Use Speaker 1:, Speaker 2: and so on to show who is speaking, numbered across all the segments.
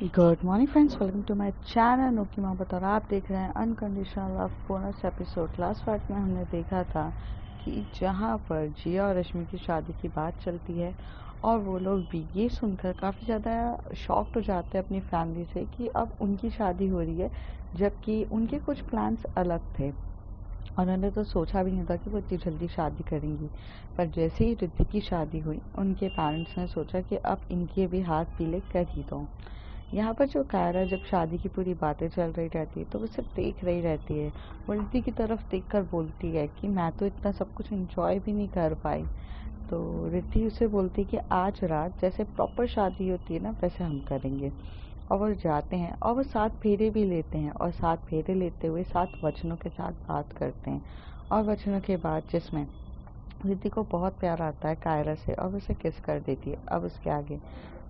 Speaker 1: Good morning friends, welcome to my channel नो की मोहब्बत। और आप देख रहे हैं unconditional love bonus episode. Last part में हमने देखा था कि जहां पर जिया और रश्मि की शादी की बात चलती है और वो लोग भी ये सुनकर काफ़ी ज़्यादा शॉक्ड हो जाते हैं अपनी फैमिली से कि अब उनकी शादी हो रही है, जबकि उनके कुछ प्लान्स अलग थे। उन्होंने तो सोचा भी नहीं था कि वो इतनी जल्दी शादी करेंगी। पर जैसे ही रिद्धि की शादी हुई, उनके पेरेंट्स ने सोचा कि अब इनके भी हाथ पीले कर ही दो। यहाँ पर जो कायरा जब शादी की पूरी बातें चल रही रहती है तो वो सिर्फ देख रही रहती है। वो रिद्धि की तरफ देखकर बोलती है कि मैं तो इतना सब कुछ एंजॉय भी नहीं कर पाई। तो रिद्धि उसे बोलती है कि आज रात जैसे प्रॉपर शादी होती है ना, वैसे हम करेंगे। और वो जाते हैं और वो 7 फेरे भी लेते हैं और 7 फेरे लेते हुए 7 वचनों के साथ बात करते हैं। और वचनों के बाद जिसमें रिद्धि को बहुत प्यार आता है कायरा से और उसे किस कर देती है। अब उसके आगे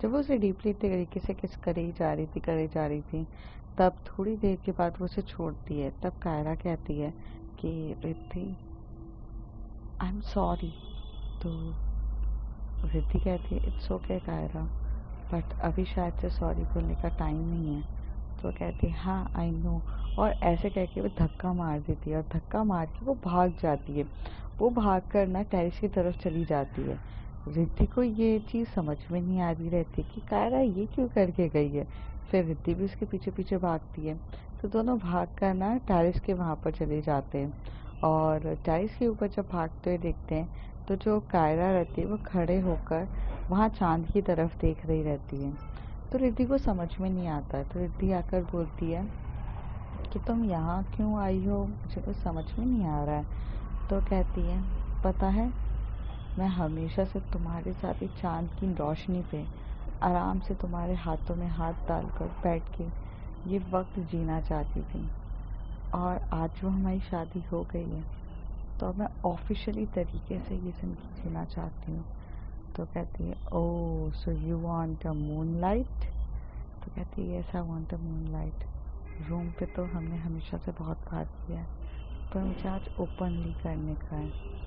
Speaker 1: जब वो उसे डीपली तरीके से किस करे जा रही थी, तब थोड़ी देर के बाद वो उसे छोड़ती है। तब कायरा कहती है कि रिद्धि, आई एम सॉरी। तो रिद्धि कहती है इट्स ओके कायरा, बट अभी शायद से सॉरी बोलने का टाइम नहीं है। तो वो कहती है हाँ आई नो। और ऐसे कह के वो धक्का मार देती है और धक्का मार के वो भाग जाती है। वो भाग कर ना टेरिस की तरफ चली जाती है। रिद्धि को ये चीज़ समझ में नहीं आ रही रहती कि कायरा ये क्यों करके गई है। फिर रिद्धि भी उसके पीछे पीछे भागती है। तो दोनों भाग कर ना टेरिस के वहाँ पर चले जाते हैं। और टेरिस के ऊपर जब भागते हुए देखते हैं तो जो कायरा रहती है वो खड़े होकर वहाँ चांद की तरफ देख रही रहती है। तो रिद्धि को समझ में नहीं आता है। तो रिद्धि आकर बोलती है कि तुम यहाँ क्यों आई हो, मुझे कुछ समझ में नहीं आ रहा है। तो कहती है पता है, मैं हमेशा से तुम्हारे साथ ही चांद की रोशनी पे आराम से तुम्हारे हाथों में हाथ डालकर बैठ के ये वक्त जीना चाहती थी। और आज जो हमारी शादी हो गई है तो मैं ऑफिशियली तरीके से ये ज़िंदगी जीना चाहती हूँ। तो कहती है oh so you want a moonlight. तो कहती है yes I want a moonlight. Room पे तो हमने हमेशा से बहुत बात किया है, पर मुझे आज ओपनली करने का है।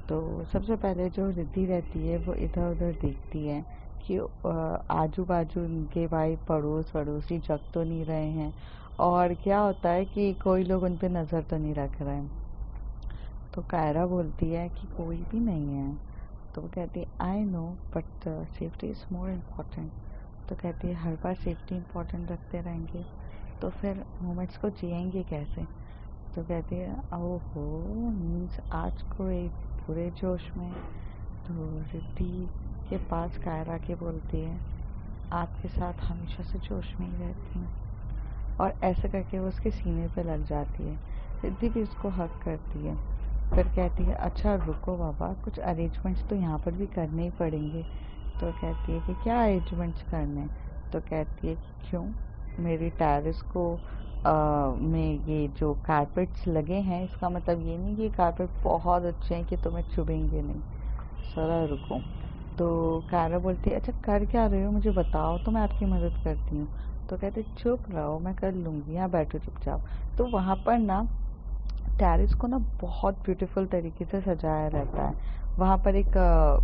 Speaker 1: तो सबसे पहले जो रिद्धि रहती है वो इधर उधर देखती है कि आजू बाजू उनके भाई पड़ोस पड़ोसी जग तो नहीं रहे हैं, और क्या होता है कि कोई लोग उन पे नज़र तो नहीं रख रहे हैं। तो कायरा बोलती है कि कोई भी नहीं है। तो वो कहती है I know but safety is more important. तो कहती है हर बार सेफ्टी इम्पॉर्टेंट रखते रहेंगे तो फिर मोमेंट्स को जिएंगे कैसे। तो कहती है ओहो मीन्स आज को एक पूरे जोश में। तो रिद्धि के पास कायरा के बोलती है आपके साथ हमेशा से जोश में ही रहती हूँ। और ऐसे करके वो उसके सीने पे लग जाती है। रिद्धि भी उसको हक करती है। फिर कहती है अच्छा रुको बाबा, कुछ अरेंजमेंट्स तो यहाँ पर भी करने ही पड़ेंगे। तो कहती है कि क्या अरेंजमेंट्स करने। तो कहती है कि क्यों, मेरी टेरेस को में ये जो कारपेट्स लगे हैं इसका मतलब ये नहीं कि कारपेट बहुत अच्छे हैं कि तुम्हें चुभेंगे नहीं। जरा रुको। तो कायरा बोलती है अच्छा कर क्या रहे हो, मुझे बताओ तो मैं आपकी मदद करती हूँ। तो कहते चुप रहो, मैं कर लूँगी, यहाँ बैठो चुपचाप। तो वहाँ पर ना टेरेस को ना बहुत ब्यूटीफुल तरीके से सजाया रहता है। वहाँ पर एक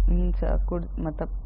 Speaker 1: मीन्स मतलब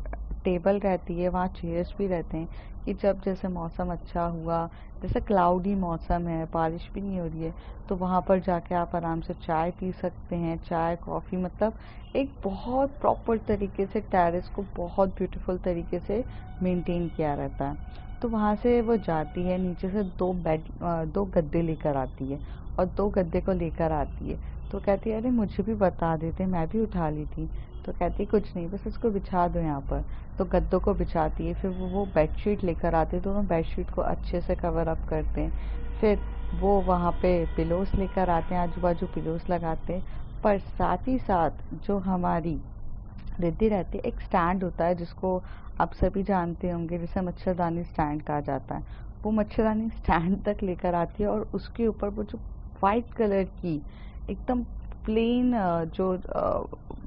Speaker 1: टेबल रहती है, वहाँ चेयर्स भी रहते हैं कि जब जैसे मौसम अच्छा हुआ, जैसे क्लाउडी मौसम है, बारिश भी नहीं हो रही है, तो वहाँ पर जाके आप आराम से चाय पी सकते हैं। चाय कॉफ़ी मतलब एक बहुत प्रॉपर तरीके से टेरेस को बहुत ब्यूटीफुल तरीके से मेंटेन किया रहता है। तो वहाँ से वो जाती है, नीचे से 2 गद्दे लेकर आती है और 2 गद्दे को लेकर आती है। तो कहती है अरे मुझे भी बता देते, मैं भी उठा ली थी। तो कहती है कुछ नहीं, बस उसको बिछा दो यहाँ पर। तो गद्दों को बिछाती है। फिर वो बेडशीट लेकर आते हैं, दोनों बेडशीट को अच्छे से कवर अप करते हैं। फिर वो वहाँ पे पिलोस लेकर आते हैं, आजू बाजू पिलोस लगाते हैं। पर साथ ही साथ जो हमारी रिद्धि रहती है, एक स्टैंड होता है जिसको आप सभी जानते होंगे, जिसे मच्छरदानी स्टैंड कहा जाता है। वो मच्छरदानी स्टैंड तक लेकर आती है और उसके ऊपर वो जो वाइट कलर की एकदम प्लेन जो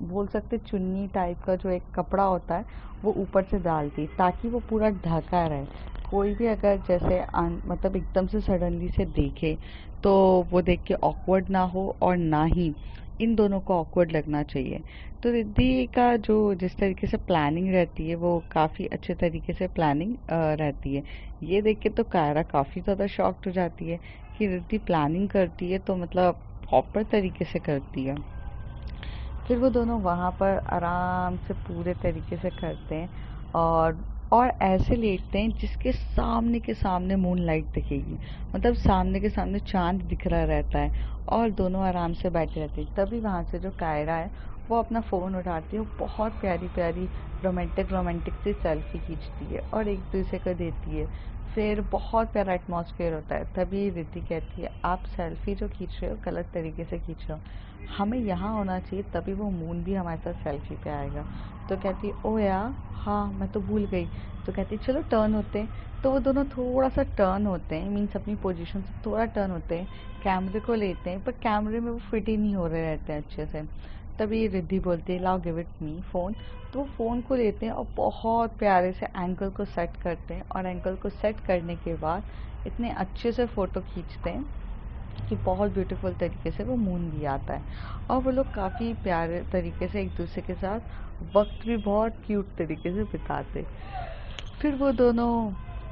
Speaker 1: बोल सकते चुन्नी टाइप का जो एक कपड़ा होता है वो ऊपर से डालती है ताकि वो पूरा ढका रहे। कोई भी अगर जैसे मतलब एकदम से सडनली से देखे तो वो देख के ऑकवर्ड ना हो और ना ही इन दोनों को ऑकवर्ड लगना चाहिए। तो रिद्धि का जो जिस तरीके से प्लानिंग रहती है वो काफ़ी अच्छे तरीके से प्लानिंग रहती है। ये देख के तो कायरा काफ़ी ज़्यादा शॉक्ड हो जाती है कि रिद्धि प्लानिंग करती है तो मतलब प्रॉपर तरीके से करती है। फिर वो दोनों वहाँ पर आराम से पूरे तरीके से करते हैं और ऐसे लेटते हैं जिसके सामने के सामने मून लाइट दिखेगी, मतलब सामने के सामने चांद दिख रहा रहता है और दोनों आराम से बैठे रहते हैं। तभी वहाँ से जो कायरा है वो अपना फ़ोन उठाती है, वो बहुत प्यारी प्यारी रोमांटिक सी सेल्फी खींचती है और एक दूसरे को देती है। फिर बहुत प्यारा एटमॉस्फेयर होता है। तभी रिद्धि कहती है आप सेल्फी जो खींच रहे हो गलत तरीके से खींच रहे हो, हमें यहाँ होना चाहिए तभी वो मून भी हमारे साथ सेल्फी पे आएगा। तो कहती है ओ यार हाँ मैं तो भूल गई। तो कहती है चलो टर्न होते हैं। तो वो दोनों थोड़ा सा टर्न होते हैं, मीन्स अपनी पोजीशन से थोड़ा टर्न होते हैं, कैमरे को लेते हैं, पर कैमरे में वो फिट ही नहीं हो रहे रहते हैं अच्छे से। तभी रिद्धि बोलती है लाओ गिव इट मी फ़ोन। तो वो फ़ोन को लेते हैं और बहुत प्यारे से एंगल को सेट करते हैं और एंगल को सेट करने के बाद इतने अच्छे से फ़ोटो खींचते हैं कि बहुत ब्यूटीफुल तरीके से वो मून भी आता है और वो लोग काफ़ी प्यारे तरीके से एक दूसरे के साथ वक्त भी बहुत क्यूट तरीके से बिताते। फिर वो दोनों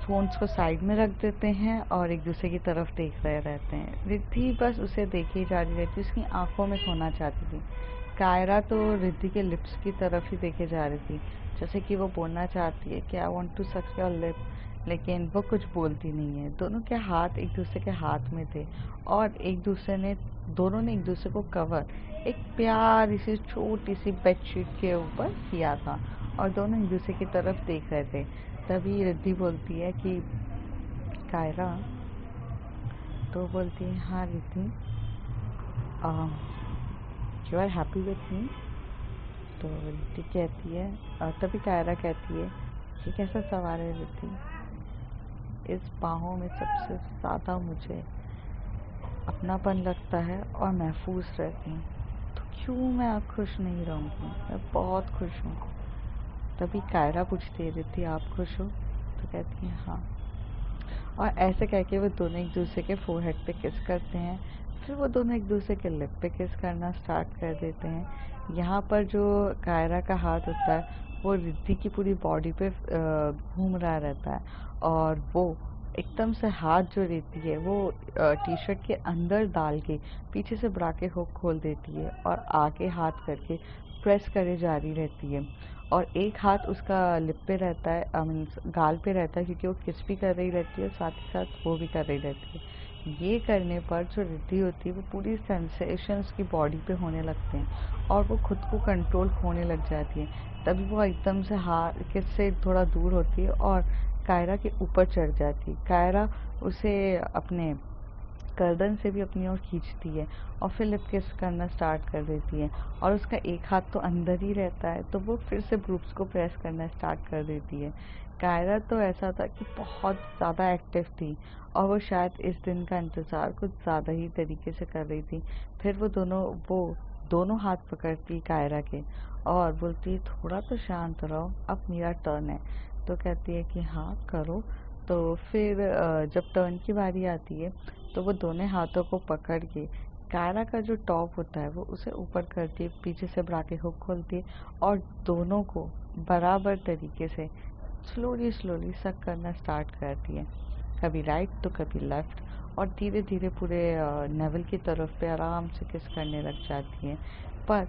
Speaker 1: फ़ोन्स को साइड में रख देते हैं और एक दूसरे की तरफ देख रहे रहते हैं। रिद्धि बस उसे देखे जा रही रहती, उसकी आंखों में खोना चाहती थी। कायरा तो रिद्धि के लिप्स की तरफ ही देखे जा रही थी, जैसे कि वो बोलना चाहती है कि I want to suck your lip, लेकिन वो कुछ बोलती नहीं है। दोनों के हाथ एक दूसरे के हाथ में थे और दोनों ने एक दूसरे को कवर एक प्यारी सी छोटी सी बेडशीट के ऊपर किया था और दोनों एक दूसरे की तरफ देख रहे थे। तभी रिद्धि बोलती है कि कायरा, तो बोलती है हाँ Riddhi you are happy with me. तो रिद्धि कहती है तभी कायरा कहती है ये कैसा सवाल है रिद्धि, इस बाहों में सबसे ज़्यादा मुझे अपनापन लगता है और महफूज रहती हूँ, तो क्यों मैं खुश नहीं रहूँगी, मैं बहुत खुश हूँ। तभी कायरा पूछती है रिद्धि आप खुश हो। तो कहती है हाँ। और ऐसे कह के वो दोनों एक दूसरे के फोरहेड पे किस करते हैं। फिर वो दोनों एक दूसरे के लिप पे किस करना स्टार्ट कर देते हैं। यहाँ पर जो कायरा का हाथ होता है वो रिद्धि की पूरी बॉडी पे घूम रहा रहता है और वो एकदम से हाथ जो रहती है वो टी शर्ट के अंदर डाल के पीछे से ब्रा के हुक खोल देती है और आगे हाथ करके प्रेस करे जा रही रहती है और एक हाथ उसका लिप पे रहता है, मीन्स गाल पे रहता है, क्योंकि वो किस भी कर रही रहती है साथ ही साथ वो भी कर रही रहती है। ये करने पर जो रिद्धि होती है वो पूरी सेंसेशंस की बॉडी पे होने लगते हैं और वो खुद को कंट्रोल खोने लग जाती है। तभी वो एकदम से हाथ से थोड़ा दूर होती है और कायरा के ऊपर चढ़ जाती है। कायरा उसे अपने गर्दन से भी अपनी ओर खींचती है और फिर लिप किस करना स्टार्ट कर देती है और उसका एक हाथ तो अंदर ही रहता है तो वो फिर से ब्रूब्स को प्रेस करना स्टार्ट कर देती है। कायरा तो ऐसा था कि बहुत ज़्यादा एक्टिव थी और वो शायद इस दिन का इंतज़ार कुछ ज़्यादा ही तरीके से कर रही थी। फिर वो दोनों हाथ पकड़ती कायरा के और बोलती है थोड़ा तो शांत रहो, अब मेरा टर्न है। तो कहती है कि हाँ करो। तो फिर जब टर्न की बारी आती है तो वो दोनों हाथों को पकड़ के कायरा का जो टॉप होता है वो उसे ऊपर करती है, पीछे से ब्रा के हुक खोलती है और दोनों को बराबर तरीके से स्लोली सक करना स्टार्ट करती है, कभी राइट तो कभी लेफ्ट, और धीरे धीरे पूरे नेवल की तरफ पे आराम से किस करने लग जाती है। पर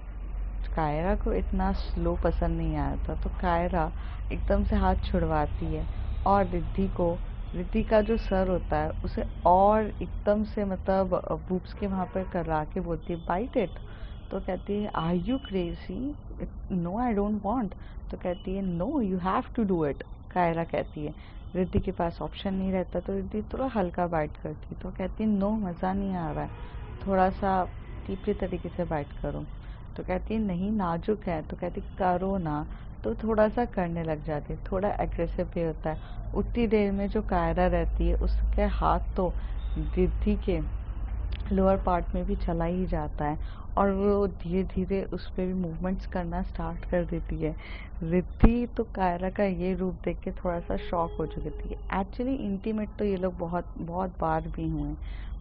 Speaker 1: कायरा को इतना स्लो पसंद नहीं आया था तो कायरा एकदम से हाथ छुड़वाती है और रिद्धि का जो सर होता है उसे और एकदम से मतलब बूब्स के वहाँ पर करा के बोलती है बाइट इट। तो कहती है are you crazy, no I don't want. तो कहती है no you have to do it. Kaira कहती है, रिद्धि के पास ऑप्शन नहीं रहता तो रिद्धि थोड़ा हल्का बाइट करती है। तो कहती है नो मज़ा नहीं आ रहा है, थोड़ा सा डीपली तरीके से बाइट करो। तो कहती है नहीं नाजुक है। तो कहती करो ना। तो थोड़ा सा करने लग जाती है, थोड़ा एग्रेसिव भी होता है। उतनी देर में जो कायरा रहती है उसके हाथ तो रिद्धि के लोअर पार्ट में भी चला ही जाता है और वो धीरे धीरे उस पर भी मूवमेंट्स करना स्टार्ट कर देती है। रिद्धि तो कायरा का ये रूप देख के थोड़ा सा शॉक हो चुकी थी। एक्चुअली इंटीमेट तो ये लोग बहुत बहुत बार भी हुए,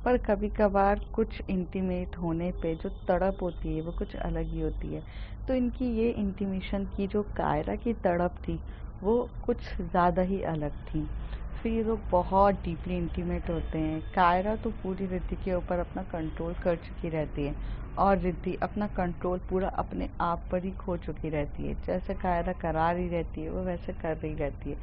Speaker 1: पर कभी कभार कुछ इंटीमेट होने पे जो तड़प होती है वो कुछ अलग ही होती है। तो इनकी ये इंटीमेशन की जो कायरा की तड़प थी वो कुछ ज़्यादा ही अलग थी। फिर ये लोग बहुत डीपली इंटीमेट होते हैं। कायरा तो पूरी रिद्धि के ऊपर अपना कंट्रोल कर चुकी रहती है और रिद्धि अपना कंट्रोल पूरा अपने आप पर ही खो चुकी रहती है। जैसे कायरा करा रही रहती है वो वैसे कर रही रहती है।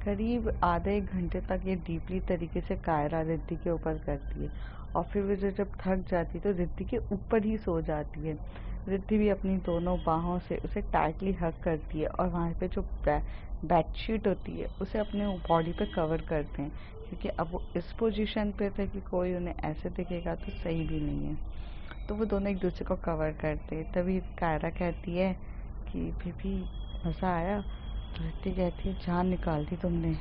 Speaker 1: करीब आधे एक घंटे तक ये डीपली तरीके से कायरा रिद्धि के ऊपर करती है और फिर वो जब थक जाती है तो रिद्धि के ऊपर ही सो जाती है। रिद्धि भी अपनी दोनों बाहों से उसे टाइटली हग करती है और वहाँ पे जो बेडशीट होती है उसे अपने बॉडी पे कवर करते हैं, क्योंकि अब वो इस पोजीशन पे थे कि कोई उन्हें ऐसे दिखेगा तो सही भी नहीं है। तो वो दोनों एक दूसरे को कवर करते हैं। तभी कायरा कहती है कि बेबी मज़ा आया? तो रिद्धि कहती है जान निकाल दी तुमने,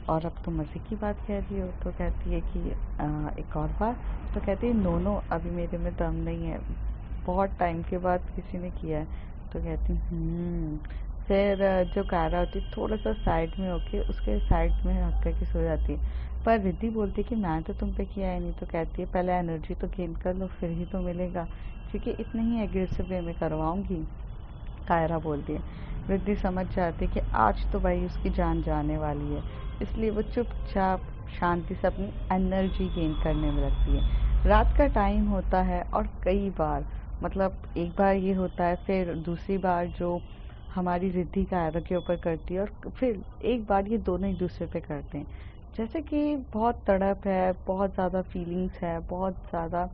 Speaker 1: और अब तो मज़े की बात कह रही हो। तो कहती है कि एक और बार। तो कहती है नो नो, अभी मेरे में दम नहीं है, बहुत टाइम के बाद किसी ने किया है। तो कहती फिर जो कायरा होती है थोड़ा सा साइड में होके उसके साइड में रख कर के सो जाती है। पर रिद्धि बोलती है कि मैं तो तुम पे किया है नहीं। तो कहती है पहले एनर्जी तो गेन कर लो फिर ही तो मिलेगा, क्योंकि इतना ही एग्रेसिव वे में करवाऊंगी। कायरा बोलती है। रिद्धि समझ जाती है कि आज तो भाई उसकी जान जाने वाली है, इसलिए वो चुपचाप शांति से अपनी एनर्जी गेन करने में लगती है। रात का टाइम होता है और कई बार, मतलब एक बार ये होता है, फिर दूसरी बार जो हमारी रिद्धि कायरा के ऊपर करती है, और फिर एक बार ये दोनों एक दूसरे पे करते हैं। जैसे कि बहुत तड़प है, बहुत ज़्यादा फीलिंग्स है, बहुत ज़्यादा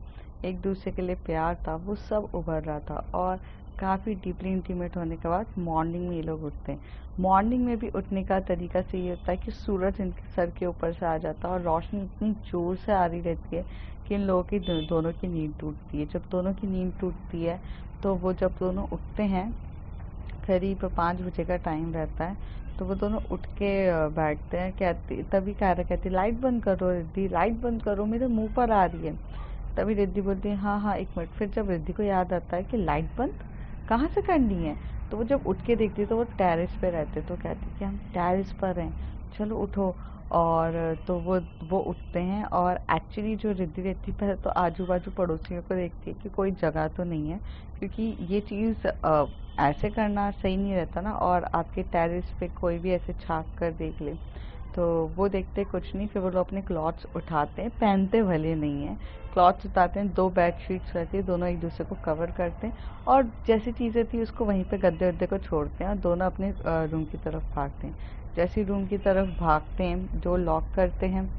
Speaker 1: एक दूसरे के लिए प्यार था, वो सब उभर रहा था। और काफ़ी डीपली इंटीमेट होने के बाद मॉर्निंग में ये लोग उठते हैं। मॉर्निंग में भी उठने का तरीका से ये होता है कि सूरज इनके सर के ऊपर से आ जाता है और रोशनी इतनी ज़ोर से आ रही रहती है कि इन लोगों की दोनों की नींद टूटती है। जब दोनों की नींद टूटती है तो वो जब दोनों उठते हैं, करीब 5 बजे का टाइम रहता है, तो वो दोनों उठ के बैठते हैं। कहती तभी कायरा कहती लाइट बंद करो रिद्धि, लाइट बंद करो, मेरे मुंह पर आ रही है। तभी रिद्धि बोलती है हाँ हाँ एक मिनट। फिर जब रिद्धि को याद आता है कि लाइट बंद कहाँ से करनी है, तो वो जब उठ के देखती है तो वो टेरेस पे रहते, तो कहती है कि हम टेरेस पर हैं, चलो उठो। और तो वो उठते हैं और एक्चुअली जो रिद्धि रहती है पहले तो आजू बाजू पड़ोसियों को देखती है कि कोई जगह तो नहीं है, क्योंकि ये चीज़ ऐसे करना सही नहीं रहता ना, और आपके टेरेस पे कोई भी ऐसे झाँक कर देख ले। तो वो देखते कुछ नहीं, फिर वो लोग अपने क्लॉथ्स उठाते हैं, पहनते भले नहीं है, क्लॉथ्स उठाते हैं, 2 बेडशीट्स रहती है, दोनों एक दूसरे को कवर करते हैं और जैसी चीज़ें थी उसको वहीं पे गद्दे वद्दे को छोड़ते हैं और दोनों अपने रूम की तरफ भागते हैं। जैसे रूम की तरफ भागते हैं, जो लॉक करते हैं,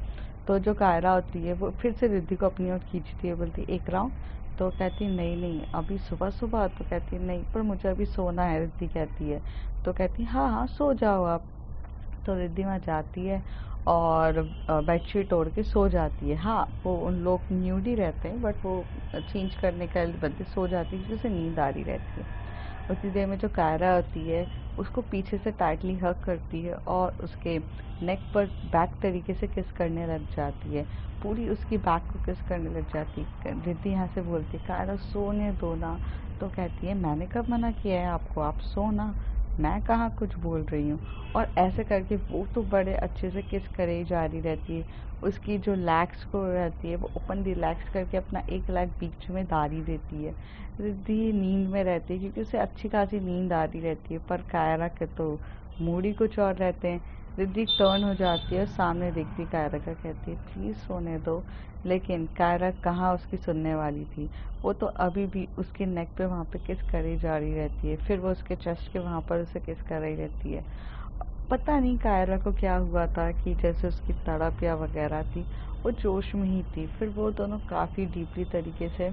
Speaker 1: तो जो कायरा होती है वो फिर से रिद्धि को अपनी ओर खींचती है, बोलती एक राउंड। तो कहती नहीं नहीं अभी सुबह सुबह। तो कहती नहीं पर मुझे अभी सोना है, रिद्धि कहती है। तो कहती हाँ हाँ सो जाओ आप। तो रिद्धि वहाँ जाती है और बेडशीट ओढ़ के सो जाती है। हाँ वो उन लोग न्यूड ही रहते हैं, बट वो चेंज करने के बदले सो जाती है क्योंकि उसे नींद आ रही रहती है। उसी देर में जो कायरा होती है उसको पीछे से टाइटली हग करती है और उसके नेक पर बैक तरीके से किस करने लग जाती है, पूरी उसकी बैक को किस करने लग जाती है। रिद्धि यहाँ से बोलती है कायरा सोने दो ना। तो कहती है मैंने कब मना किया है आपको, आप सो ना, मैं कहाँ कुछ बोल रही हूँ। और ऐसे करके वो तो बड़े अच्छे से किस करे जा रही रहती है। उसकी जो लैग्स को रहती है वो ओपन रिलैक्स करके अपना एक लेग बीच में दारी देती है। रिद्धि नींद में रहती है क्योंकि उसे अच्छी खासी नींद आ रही रहती है, पर कायरा के तो मूड ही कुछ और रहते हैं। रिद्धि टर्न हो जाती है और सामने देखती कायरा का, कहती है प्लीज़ सोने दो। लेकिन कायरा कहाँ उसकी सुनने वाली थी, वो तो अभी भी उसके नेक पे वहाँ पे किस करी जा रही रहती है, फिर वो उसके चेस्ट के वहाँ पर उसे किस कर रही रहती है। पता नहीं कायरा को क्या हुआ था कि जैसे उसकी तड़प या वगैरह थी, वो जोश में ही थी। फिर वो दोनों काफ़ी डीपली तरीके से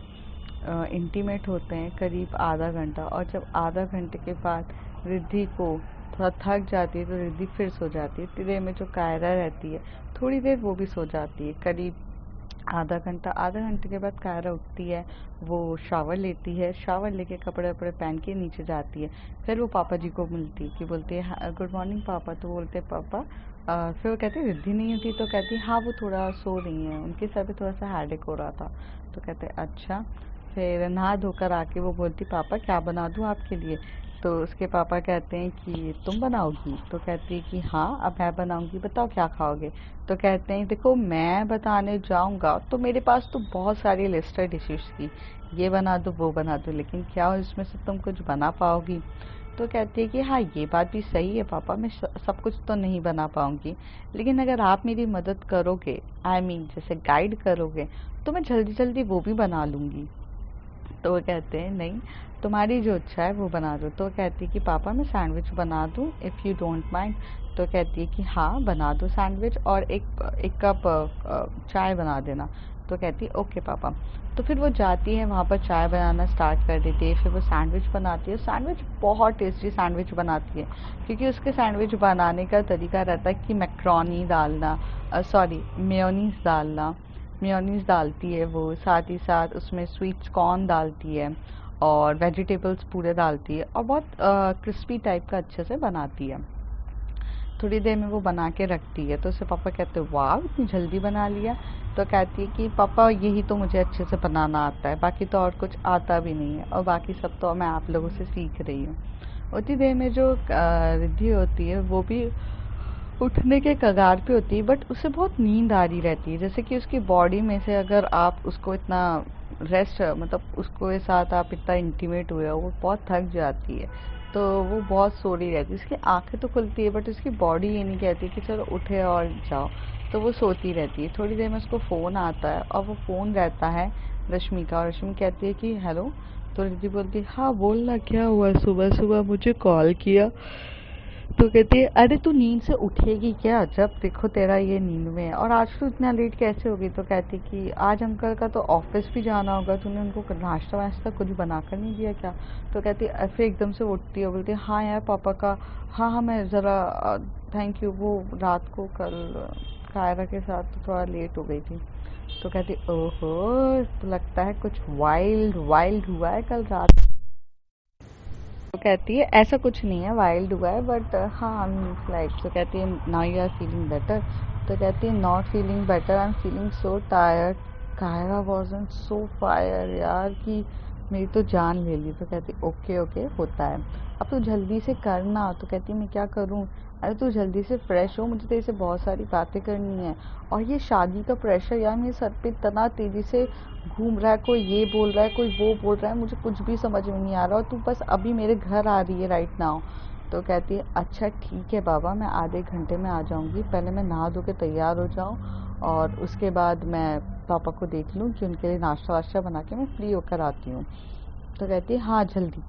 Speaker 1: इंटीमेट होते हैं करीब आधा घंटा, और जब आधा घंटे के बाद रिद्धि को थोड़ा थक जाती है तो रिद्धि फिर सो जाती है। इतनी देर में जो कायरा रहती है थोड़ी देर वो भी सो जाती है, करीब आधा घंटे के बाद कायरा उठती है, वो शावर लेती है, शावर लेके कपड़े वपड़े पहन के नीचे जाती है। फिर वो पापा जी को मिलती है कि बोलती है गुड मॉर्निंग पापा। तो बोलते हैं पापा। फिर वो कहते हैं रिद्धि नहीं होती। तो कहती है हाँ वो थोड़ा सो रही है, उनके सर पे थोड़ा सा हेडेक हो रहा था। तो कहते हैं अच्छा। फिर नहा धोकर आके वो बोलती पापा क्या बना दूँ आपके लिए। तो उसके पापा कहते हैं कि तुम बनाओगी। तो कहती है कि हाँ अब मैं बनाऊंगी, बताओ क्या खाओगे। तो कहते हैं देखो मैं बताने जाऊंगा तो मेरे पास तो बहुत सारी लिस्ट है डिशेस की, ये बना दो वो बना दो, लेकिन क्या इसमें से तुम कुछ बना पाओगी। तो कहती है कि हाँ ये बात भी सही है पापा, मैं सब कुछ तो नहीं बना पाऊंगी, लेकिन अगर आप मेरी मदद करोगे, आई मीन जैसे गाइड करोगे, तो मैं जल्दी जल्दी वो भी बना लूंगी। तो वो कहते हैं नहीं, तुम्हारी जो इच्छा है वो बना दो। तो कहती है कि पापा मैं सैंडविच बना दूँ इफ़ यू डोंट माइंड। तो कहती है कि हाँ बना दो सैंडविच, और एक कप चाय बना देना। तो कहती है ओके पापा। तो फिर वो जाती है वहाँ पर चाय बनाना स्टार्ट कर देती है, फिर वो सैंडविच बनाती है। सैंडविच बहुत टेस्टी सैंडविच बनाती है, क्योंकि उसके सैंडविच बनाने का तरीका रहता है कि मैक्रोनी डालना, सॉरी मेयोनीज डालना, मेयोनीज डालती है वो, साथ ही साथ उसमें स्वीट कॉर्न डालती है और वेजिटेबल्स पूरे डालती है, और बहुत क्रिस्पी टाइप का अच्छे से बनाती है। थोड़ी देर में वो बना के रखती है। तो उससे पापा कहते हैं वाह इतनी जल्दी बना लिया। तो कहती है कि पापा यही तो मुझे अच्छे से बनाना आता है, बाकी तो और कुछ आता भी नहीं है, और बाकी सब तो मैं आप लोगों से सीख रही हूँ। उतनी देर में जो रिद्धि होती है वो भी उठने के कगार पे होती है, बट उसे बहुत नींद आ रही रहती है, जैसे कि उसकी बॉडी में से अगर आप उसको इतना रेस्ट, मतलब उसको के साथ आप इतना इंटीमेट हुए हो, वो बहुत थक जाती है। तो वो बहुत सो रही रहती है, उसकी आंखें तो खुलती है बट उसकी बॉडी ये नहीं कहती कि चलो उठे और जाओ। तो वो सोती रहती है। थोड़ी देर में उसको फ़ोन आता है, और वो फ़ोन रहता है रश्मि का, और रश्मि कहती है कि हेलो। तो रिद्धि बोलती है हाँ बोलना क्या हुआ, सुबह सुबह मुझे कॉल किया। तो कहती है अरे तू नींद से उठेगी क्या, जब देखो तेरा ये नींद में है, और आज तू इतना लेट कैसे होगी। तो कहती कि आज अंकल का तो ऑफिस भी जाना होगा, तूने उनको नाश्ता वाश्ता कुछ बना कर नहीं दिया क्या। तो कहती फिर एकदम से उठती है, बोलती है हाँ यार पापा का, हाँ हाँ मैं ज़रा थैंक यू, वो रात को कल कायरा के साथ तो थोड़ा लेट हो गई थी। तो कहती ओहो, तो लगता है कुछ वाइल्ड वाइल्ड हुआ है कल रात। तो कहती है ऐसा कुछ नहीं है वाइल्ड हुआ है, बट हाँ मीन्स लाइक। तो कहती है now you are feeling better. तो कहती है not feeling better, I am feeling so tired. Kaira wasn't so fire यार, कि मेरी तो जान ले ली। तो कहती ओके ओके होता है, अब तू जल्दी से करना। तो कहती मैं क्या करूँ। अरे तू जल्दी से फ्रेश हो, मुझे तेरे से बहुत सारी बातें करनी है, और ये शादी का प्रेशर यार मेरे सर पे इतना तेजी से घूम रहा है, कोई ये बोल रहा है कोई वो बोल रहा है, मुझे कुछ भी समझ में नहीं आ रहा, और तू बस अभी मेरे घर आ रही है राइट नाउ। तो कहती है अच्छा ठीक है बाबा, मैं आधे घंटे में आ जाऊंगी, पहले मैं नहा धो के तैयार हो जाऊं, और उसके बाद मैं पापा को देख लूं कि उनके लिए नाश्ता वाश्ता बना के मैं फ्री होकर आती हूँ। तो कहती है हाँ जल्दी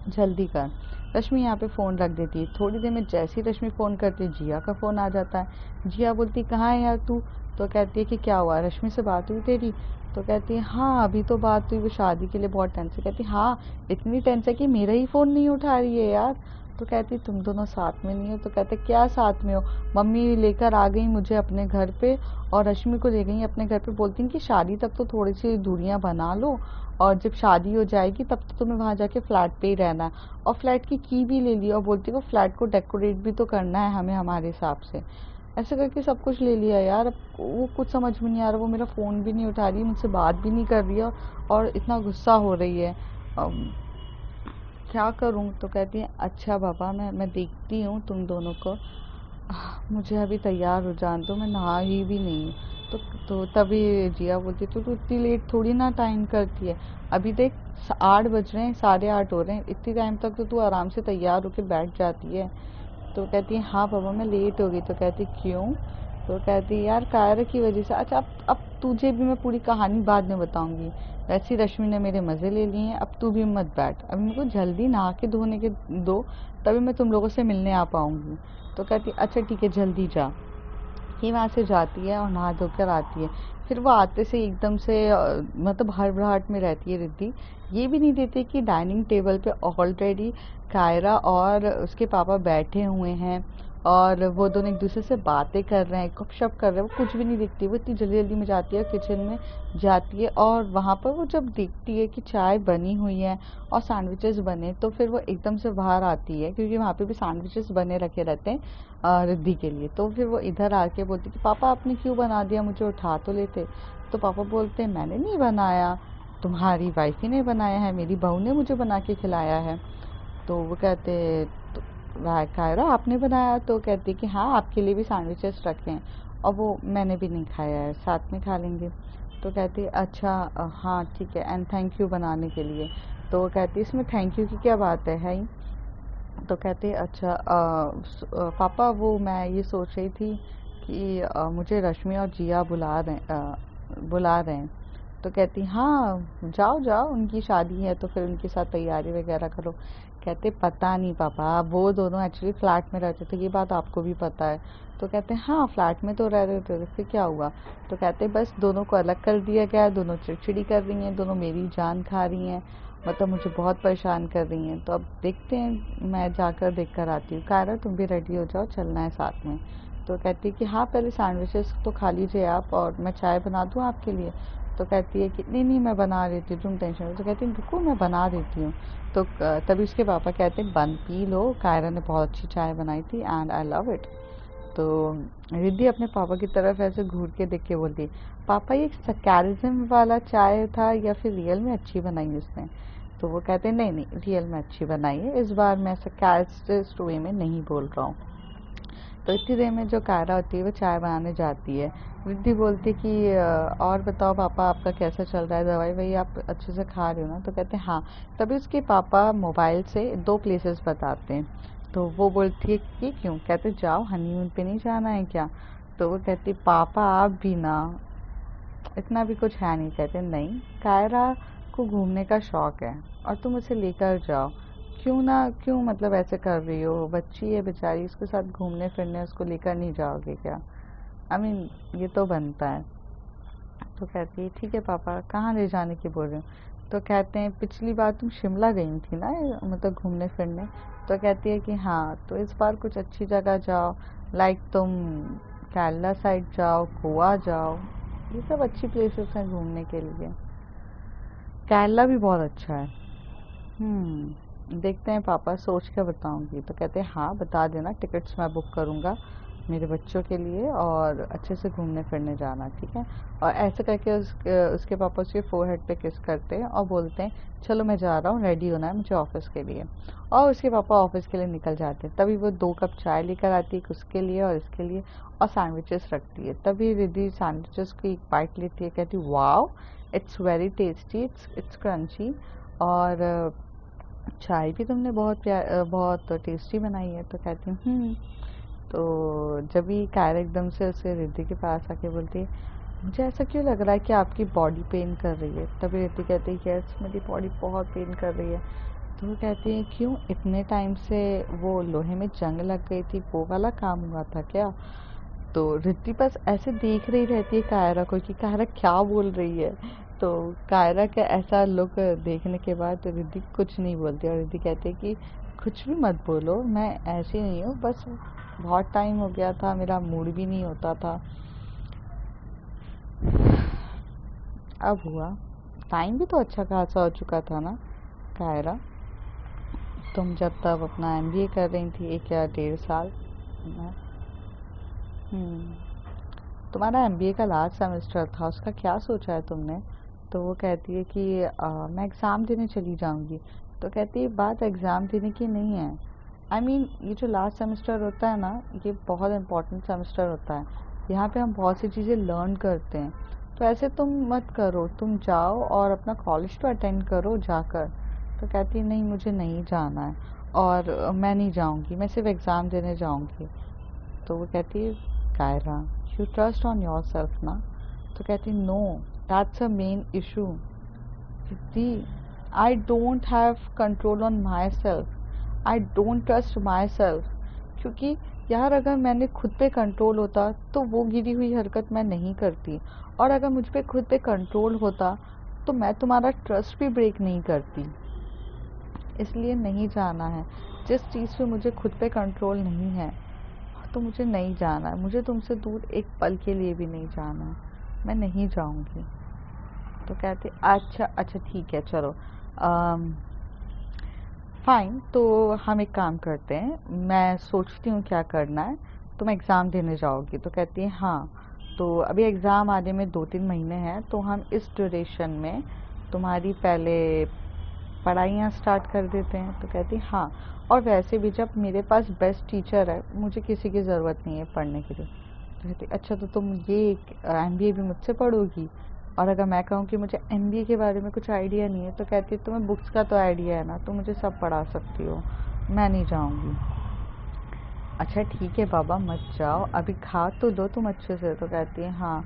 Speaker 1: जल्दी कर। रश्मि यहाँ पे फ़ोन रख देती है। थोड़ी देर में जैसे ही रश्मि फ़ोन करती है, जिया का फ़ोन आ जाता है। जिया बोलती कहाँ है यार तू। तो कहती है कि क्या हुआ, रश्मि से बात हुई तेरी। तो कहती है हाँ अभी तो बात हुई, वो शादी के लिए बहुत टेंस है। कहती हाँ इतनी टेंस है कि मेरा ही फ़ोन नहीं उठा रही है यार। तो कहती तुम दोनों साथ में नहीं हो। तो कहते क्या साथ में हो, मम्मी लेकर आ गई मुझे अपने घर पे, और रश्मि को ले गई अपने घर पे, बोलती हैं कि शादी तक तो थोड़ी सी दूरियां बना लो, और जब शादी हो जाएगी तब तो तुम्हें वहाँ जाके फ्लैट पे ही रहना है। और फ्लैट की भी ले ली, और बोलती वो फ्लैट को डेकोरेट भी तो करना है हमें हमारे हिसाब से। ऐसे करके सब कुछ ले लिया यार। अब वो कुछ समझ में नहीं आ रहा, वो मेरा फ़ोन भी नहीं उठा रही, मुझसे बात भी नहीं कर रही है, और इतना गुस्सा हो रही है। क्या करूँ। तो कहती है अच्छा बाबा मैं देखती हूँ तुम दोनों को, मुझे अभी तैयार हो जान दो, मैं नहा ही भी नहीं हूँ। तो तभी जिया बोलती तो इतनी लेट थोड़ी ना टाइम करती है, अभी देख 8 बज रहे हैं, 8:30 हो रहे हैं, इतनी टाइम तक तो तू आराम से तैयार होके बैठ जाती है। तो कहती है हाँ पापा मैं लेट हो गई। तो कहती क्यों। तो कहती यार कायरा की वजह से। अच्छा अब तुझे भी मैं पूरी कहानी बाद में बताऊंगी, वैसे रश्मि ने मेरे मज़े ले लिए हैं, अब तू भी मत बैठ, अब मेरे को जल्दी नहा के धोने के दो, तभी मैं तुम लोगों से मिलने आ पाऊंगी। तो कहती अच्छा ठीक है जल्दी जा। ये वहाँ से जाती है और नहा धोकर आती है। फिर वो आते से एकदम से मतलब हड़बड़ाहट में रहती है रिद्धि, ये भी नहीं देती कि डाइनिंग टेबल पे ऑलरेडी कायरा और उसके पापा बैठे हुए हैं, और वो दोनों एक दूसरे से बातें कर रहे हैं, गपशप कर रहे हैं। वो कुछ भी नहीं दिखती, वो इतनी जल्दी जल्दी में जाती है, किचन में जाती है और वहाँ पर वो जब देखती है कि चाय बनी हुई है और सैंडविचेस बने, तो फिर वो एकदम से बाहर आती है, क्योंकि वहाँ पे भी सैंडविचेस बने रखे रहते हैं रिद्धि के लिए। तो फिर वो इधर आके बोलती कि पापा आपने क्यों बना दिया, मुझे उठा तो लेते। तो पापा बोलते हैं मैंने नहीं बनाया, तुम्हारी वाइफ ही ने बनाया है, मेरी बहू ने मुझे बना के खिलाया है। तो वो कहते तो कायरा आपने बनाया? तो कहती कि हाँ आपके लिए भी सैंडविचेस रखे हैं और वो मैंने भी नहीं खाया है, साथ में खा लेंगे। तो कहती अच्छा हाँ ठीक है, एंड थैंक यू बनाने के लिए। तो वो कहती इसमें थैंक यू की क्या बात है ही? तो कहते अच्छा पापा वो मैं ये सोच रही थी कि मुझे रश्मि और जिया बुला रहे हैं। तो कहती हाँ जाओ जाओ, उनकी शादी है तो फिर उनके साथ तैयारी वगैरह करो। कहते पता नहीं पापा, वो दोनों एक्चुअली फ्लैट में रहते थे, ये बात आपको भी पता है। तो कहते हाँ फ्लैट में तो रह रहे थे, फिर क्या हुआ? तो कहते बस दोनों को अलग कर दिया गया, दोनों चिड़चिड़ी कर रही हैं, दोनों मेरी जान खा रही हैं, मतलब मुझे बहुत परेशान कर रही हैं। तो अब देखते हैं, मैं जाकर देख कर आती हूँ। कायरा तुम भी रेडी हो जाओ, चलना है साथ में। तो कहती है कि हाँ पहले सैंडविचेस तो खा लीजिए आप, और मैं चाय बना दूँ आपके लिए? तो कहती है कि नहीं नहीं मैं बना देती हूँ, तुम टेंशन लो। तो कहती है रुको मैं बना देती हूँ। तो तभी उसके पापा कहते हैं बन पी लो, कायरा ने बहुत अच्छी चाय बनाई थी एंड आई लव इट। तो रिद्धि अपने पापा की तरफ ऐसे घूर के देख के बोलती पापा ये सरकारिज्म वाला चाय था या फिर रियल में अच्छी बनाई उसने? तो वो कहते हैं नहीं नहीं रियल में अच्छी बनाई है, इस बार मैं सरकारिस्ट वे में नहीं बोल रहा हूँ। तो इतनी देर में जो कायरा होती है वो चाय बनाने जाती है। रिद्धि बोलती कि और बताओ पापा आपका कैसा चल रहा है, दवाई वही आप अच्छे से खा रहे हो ना? तो कहते हैं हाँ। तभी उसके पापा मोबाइल से 2 प्लेसेस बताते हैं। तो वो बोलती है कि क्यों? कहते जाओ हनीमून पे नहीं जाना है क्या? तो वो कहती पापा आप भी ना, इतना भी कुछ है नहीं। कहते नहीं कायरा को घूमने का शौक है और तुम उसे लेकर जाओ, क्यों ना क्यों मतलब ऐसे कर रही हो, बच्ची है बेचारी, उसके साथ घूमने फिरने उसको लेकर नहीं जाओगे क्या? आई मीन ये तो बनता है। तो कहती है ठीक है पापा, कहाँ ले जाने की बोल रहे हो? तो कहते हैं पिछली बार तुम शिमला गई थी ना मतलब घूमने फिरने। तो कहती है कि हाँ, तो इस बार कुछ अच्छी जगह जाओ, लाइक तुम केरला साइड जाओ, गोवा जाओ, ये सब अच्छी प्लेसेस हैं घूमने के लिए। केरला भी बहुत अच्छा है। देखते हैं पापा, सोच के बताऊंगी। तो कहते हैं हाँ बता देना, टिकट्स मैं बुक करूँगा मेरे बच्चों के लिए, और अच्छे से घूमने फिरने जाना, ठीक है? और ऐसे करके उसके पापा उसके फोरहेड पे किस करते हैं और बोलते हैं चलो मैं जा रहा हूँ, रेडी होना है मुझे ऑफिस के लिए। और उसके पापा ऑफिस के लिए निकल जाते हैं। तभी वो 2 कप चाय लेकर आती है, उसके लिए और इसके लिए, और सैंडविचेस रखती है। तभी रिद्धि सैंडविचेस की एक बाइट लेती है, कहती wow it's very tasty, it's crunchy, और चाय भी तुमने बहुत टेस्टी बनाई है। तो कहती हूँ। तो जब भी कायरा एकदम से उसे रिद्धि के पास आके बोलती है मुझे ऐसा क्यों लग रहा है कि आपकी बॉडी पेन कर रही है? तभी रिद्धि कहती है यस मेरी बॉडी बहुत पेन कर रही है। तो वो कहती है क्यों, इतने टाइम से वो लोहे में जंग लग गई थी, वो वाला काम हुआ था क्या? तो रिद्धि बस ऐसे देख रही रहती है कायरा को कि कायरा क्या बोल रही है। तो कायरा का ऐसा लुक देखने के बाद रिद्धि कुछ नहीं बोलती, और रिद्धि कहती है कि कुछ भी मत बोलो, मैं ऐसी नहीं हूँ, बस बहुत टाइम हो गया था, मेरा मूड भी नहीं होता था, अब हुआ। टाइम भी तो अच्छा खासा हो चुका था ना कायरा, तुम जब तब अपना एमबीए कर रही थी 1 या 1.5 साल। हम्म, तुम्हारा एमबीए का लास्ट सेमेस्टर था, उसका क्या सोचा है तुमने? तो वो कहती है कि मैं एग्ज़ाम देने चली जाऊंगी। तो कहती है बात एग्ज़ाम देने की नहीं है, आई मीन ये जो लास्ट सेमेस्टर होता है ना, ये बहुत इम्पोर्टेंट सेमेस्टर होता है, यहाँ पे हम बहुत सी चीज़ें लर्न करते हैं। तो ऐसे तुम मत करो, तुम जाओ और अपना कॉलेज तो अटेंड करो जाकर। तो कहती है नहीं मुझे नहीं जाना है, और मैं नहीं जाऊंगी, मैं सिर्फ एग्ज़ाम देने जाऊंगी। तो वो कहती है Kaira you trust on yourself ना? तो कहती no that's a main issue Riddhi, I don't have control on myself, I don't trust myself. क्योंकि यार अगर मैंने खुद पे कंट्रोल होता तो वो गिरी हुई हरकत मैं नहीं करती, और अगर मुझ पे खुद पे कंट्रोल होता तो मैं तुम्हारा ट्रस्ट भी ब्रेक नहीं करती। इसलिए नहीं जाना है, जिस चीज़ पे मुझे खुद पे कंट्रोल नहीं है। तो मुझे नहीं जाना है, मुझे तुमसे दूर एक पल के लिए भी नहीं जाना है, मैं नहीं जाऊंगी। तो कहती अच्छा अच्छा ठीक है चलो, फाइन, तो हम एक काम करते हैं, मैं सोचती हूँ क्या करना है, तुम एग्ज़ाम देने जाओगी? तो कहती है हाँ, तो अभी एग्ज़ाम आने में 2-3 महीने हैं, तो हम इस ड्यूरेशन में तुम्हारी पहले पढ़ाइयाँ स्टार्ट कर देते हैं। तो कहती हाँ, और वैसे भी जब मेरे पास बेस्ट टीचर है, मुझे किसी की ज़रूरत नहीं है पढ़ने के लिए। तो कहती अच्छा, तो तुम ये एमबीए भी मुझसे पढ़ोगी? और अगर मैं कहूँ कि मुझे एमबीए के बारे में कुछ आइडिया नहीं है, तो कहती तुम्हें बुक्स का तो आइडिया है ना, तो मुझे सब पढ़ा सकती हो, मैं नहीं जाऊँगी। अच्छा ठीक है बाबा, मत जाओ, अभी खा तो दो तुम अच्छे से। तो कहती है हाँ,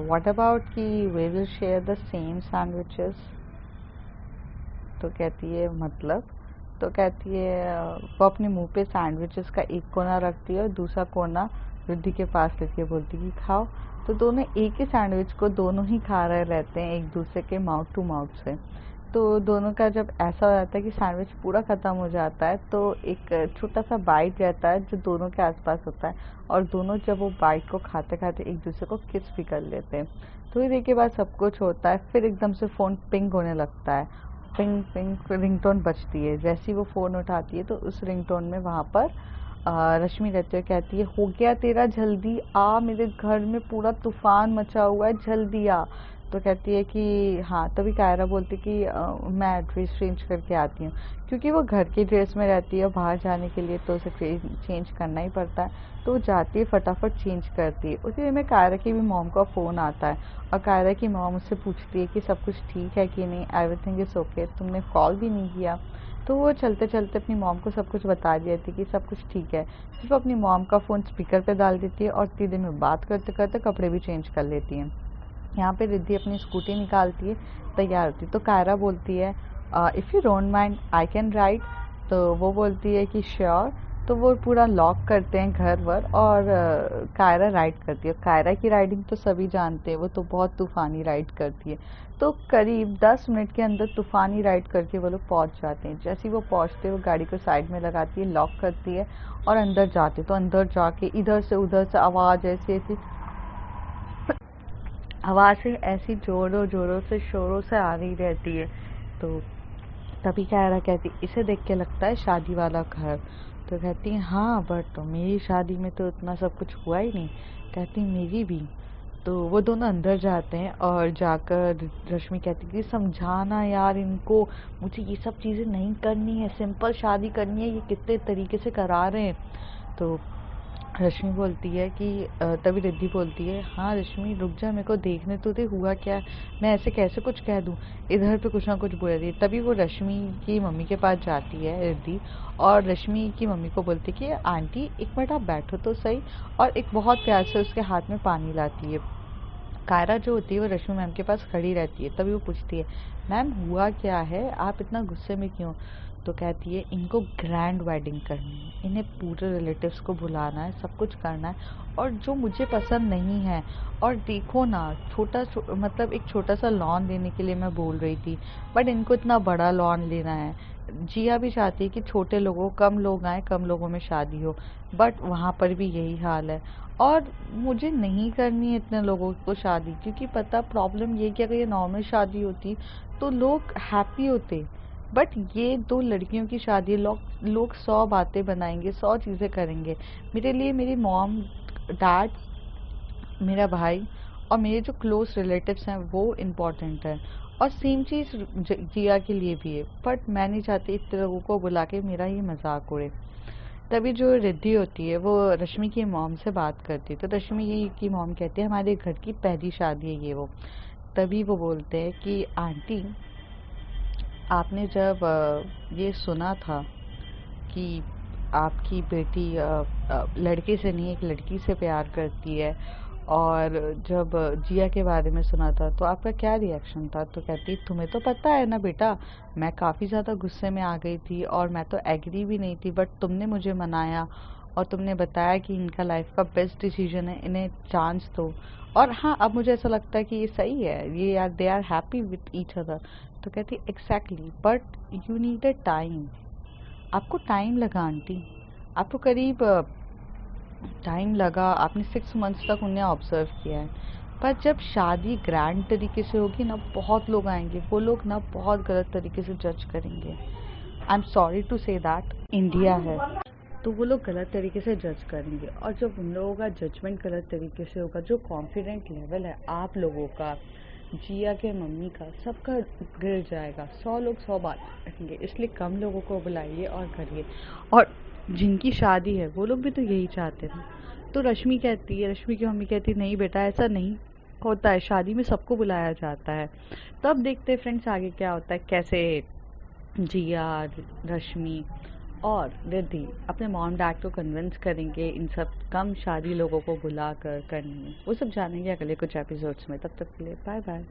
Speaker 1: व्हाट अबाउट कि we will share the same sandwiches? तो कहती है मतलब? तो कहती है वो अपने मुंह पे सैंडविचेस का एक कोना रखती है और दूसरा कोना रिद्धि के पास लेके बोलती है कि खाओ। तो दोनों एक ही सैंडविच को दोनों ही खा रहे रहते हैं एक दूसरे के माउथ टू माउथ से। तो दोनों का जब ऐसा हो जाता है कि सैंडविच पूरा ख़त्म हो जाता है, तो एक छोटा सा बाइट रहता है जो दोनों के आसपास होता है, और दोनों जब वो बाइट को खाते खाते एक दूसरे को किस भी कर लेते हैं। थोड़ी देर के बाद सब कुछ होता है, फिर एकदम से फ़ोन पिंग होने लगता है, पिंग पिंग रिंगटोन बजती है। जैसे ही वो फ़ोन उठाती है तो उस रिंगटोन में वहाँ पर रश्मि रहती है, कहती है हो गया तेरा, जल्दी आ, मेरे घर में पूरा तूफान मचा हुआ है, जल्दी आ। तो कहती है कि हाँ, तभी कायरा बोलती कि मैं ड्रेस चेंज करके आती हूँ, क्योंकि वो घर की ड्रेस में रहती है, बाहर जाने के लिए तो उसे चेंज करना ही पड़ता है। तो वो जाती है, फटाफट चेंज करती है। उसी दिन में कायरा की भी मॉम का फ़ोन आता है, और कायरा की मॉम उससे पूछती है कि सब कुछ ठीक है कि नहीं, एवरीथिंग इज़ ओके, तुमने कॉल भी नहीं किया। तो वो चलते चलते अपनी मॉम को सब कुछ बता देती कि सब कुछ ठीक है। फिर वो अपनी मॉम का फ़ोन स्पीकर पे डाल देती है और इतनी देर में बात करते करते कपड़े भी चेंज कर लेती हैं। यहाँ पे रिद्धि अपनी स्कूटी निकालती है, तैयार होती है। तो कायरा बोलती है if you don't mind I can ride. तो वो बोलती है कि श्योर। तो वो पूरा लॉक करते हैं घर वर, और कायरा राइड करती है। कायरा की राइडिंग तो सभी जानते हैं, वो तो बहुत तूफ़ानी राइड करती है। तो करीब 10 मिनट के अंदर तूफ़ानी राइड करके वो लोग पहुँच जाते हैं। जैसे ही वो पहुँचते हैं, वो गाड़ी को साइड में लगाती है, लॉक करती है और अंदर जाते। तो अंदर जाके इधर से उधर से आवाज़ ऐसी ऐसी आवाज़ें ऐसी ज़ोरों ज़ोरों से शोरों से आ रही रहती है। तो तभी कायरा कहती इसे देख के लगता है शादी वाला घर। तो कहती है हाँ, बट तो मेरी शादी में तो इतना सब कुछ हुआ ही नहीं। कहती मेरी भी। तो वो दोनों अंदर जाते हैं, और जाकर रश्मि कहती कि समझाना यार इनको, मुझे ये सब चीज़ें नहीं करनी है, सिंपल शादी करनी है, ये कितने तरीके से करा रहे हैं। तो रश्मि बोलती है कि तभी रिद्धि बोलती है हाँ रश्मि रुक जा, मेरे को देखने तो दे हुआ क्या है, मैं ऐसे कैसे कुछ कह दूँ। इधर पे कुछ ना कुछ बोल रही है। तभी वो रश्मि की मम्मी के पास जाती है रिद्धि, और रश्मि की मम्मी को बोलती है कि आंटी एक मिनट आप बैठो तो सही, और एक बहुत प्यार से उसके हाथ में पानी लाती है। कायरा जो होती है वो रश्मि मैम के पास खड़ी रहती है। तभी वो पूछती है मैम हुआ क्या है, आप इतना गुस्से में क्यों? तो कहती है इनको ग्रैंड वेडिंग करनी है, इन्हें पूरे रिलेटिव्स को बुलाना है, सब कुछ करना है, और जो मुझे पसंद नहीं है। और देखो ना, मतलब एक छोटा सा लॉन देने के लिए मैं बोल रही थी, बट इनको इतना बड़ा लॉन लेना है। जिया भी चाहती है कि छोटे लोगों, कम लोग आए, कम लोगों में शादी हो, बट वहाँ पर भी यही हाल है। और मुझे नहीं करनी है इतने लोगों को शादी, क्योंकि पता प्रॉब्लम ये कि अगर ये नॉर्मल शादी होती तो लोग हैप्पी होते, बट ये दो लड़कियों की शादी, लोग 100 बातें बनाएंगे, 100 चीज़ें करेंगे। मेरे लिए मेरी मॉम, डैड, मेरा भाई और मेरे जो क्लोज रिलेटिव्स हैं वो इम्पोर्टेंट है, और सेम चीज़ जिया के लिए भी है, बट मैं नहीं चाहती इतने लोगों को बुला के मेरा ही मजाक उड़े। तभी जो रिद्धि होती है वो रश्मि की मॉम से बात करती है। तो रश्मि की मॉम कहती है हमारे घर की पहली शादी है ये वो। तभी वो बोलते हैं कि आंटी आपने जब ये सुना था कि आपकी बेटी लड़के से नहीं एक लड़की से प्यार करती है, और जब जिया के बारे में सुना था तो आपका क्या रिएक्शन था? तो कहती तुम्हें तो पता है ना बेटा, मैं काफ़ी ज़्यादा गुस्से में आ गई थी, और मैं तो एग्री भी नहीं थी, बट तुमने मुझे मनाया और तुमने बताया कि इनका लाइफ का बेस्ट डिसीजन है, इन्हें चांस दो। और हाँ, अब मुझे ऐसा लगता है कि ये सही है, ये यार they are happy with each other. तो कहती exactly, but you need a time, आपको टाइम लगा आंटी, आपको करीब टाइम लगा, आपने 6 मंथ्स तक उन्हें ऑब्जर्व किया है, पर जब शादी ग्रैंड तरीके से होगी ना, बहुत लोग आएंगे, वो लोग ना बहुत गलत तरीके से जज करेंगे। I am sorry to say that, India है तो वो लोग गलत तरीके से जज करेंगे। और जब उन लोगों का जजमेंट गलत तरीके से होगा, जो कॉन्फिडेंट लेवल है आप लोगों का, जिया के मम्मी का, सबका गिर जाएगा। 100 लोग 100 बात करेंगे, इसलिए कम लोगों को बुलाइए और करिए। और जिनकी शादी है वो लोग भी तो यही चाहते हैं। तो रश्मि की मम्मी कहती है नहीं बेटा ऐसा नहीं होता है, शादी में सबको बुलाया जाता है। तो अब देखते हैं फ्रेंड्स आगे क्या होता है, कैसे जिया, रश्मि और रिद्धि अपने मॉम डैड को कन्विंस करेंगे इन सब कम शादी लोगों को बुला कर करने में। वो सब जानेंगे अगले कुछ एपिसोड्स में। तब तक के लिए बाय बाय।